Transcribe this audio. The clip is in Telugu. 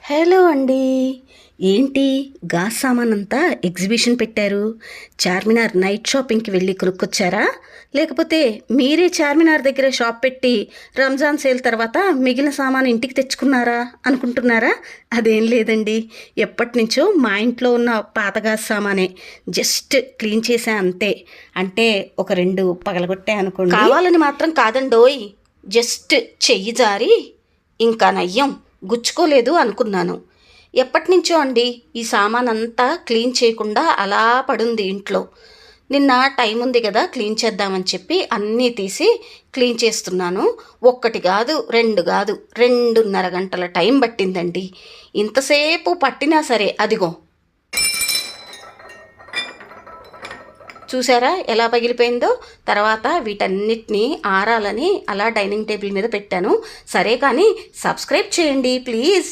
హలో అండి. ఏంటి గాస్ సామానంతా ఎగ్జిబిషన్ పెట్టారు? చార్మినార్ నైట్ షాపింగ్కి వెళ్ళి కొనుక్కొచ్చారా? లేకపోతే మీరే చార్మినార్ దగ్గర షాప్ పెట్టి రంజాన్ సేల్ తర్వాత మిగిలిన సామాను ఇంటికి తెచ్చుకున్నారా అనుకుంటున్నారా? అదేం లేదండి. ఎప్పటి నుంచో మా ఇంట్లో ఉన్న పాత గాస్ సామానే. జస్ట్ క్లీన్ చేసా అంతే. అంటే ఒక 2 పగలగొట్టా అనుకోండి. కావాలని మాత్రం కాదండోయ్. జస్ట్ చెయ్యి జారి ఇంకా నయ్యం గుచ్చుకోలేదు అనుకున్నాను. ఎప్పటినుంచో అండి ఈ సామాన్ అంతా క్లీన్ చేయకుండా అలా పడుంది ఇంట్లో. నిన్న టైం ఉంది కదా క్లీన్ చేద్దామని చెప్పి అన్నీ తీసి క్లీన్ చేస్తున్నాను. ఒక్కటి కాదు 2 కాదు 2:30 గంటల టైం పట్టిందండి. ఇంతసేపు పట్టినా సరే అదిగో చూసారా ఎలా పగిలిపోయిందో. తర్వాత వీటన్నిటినీ ఆరాలని అలా డైనింగ్ టేబుల్ మీద పెట్టాను. సరే కానీ సబ్స్క్రైబ్ చేయండి ప్లీజ్.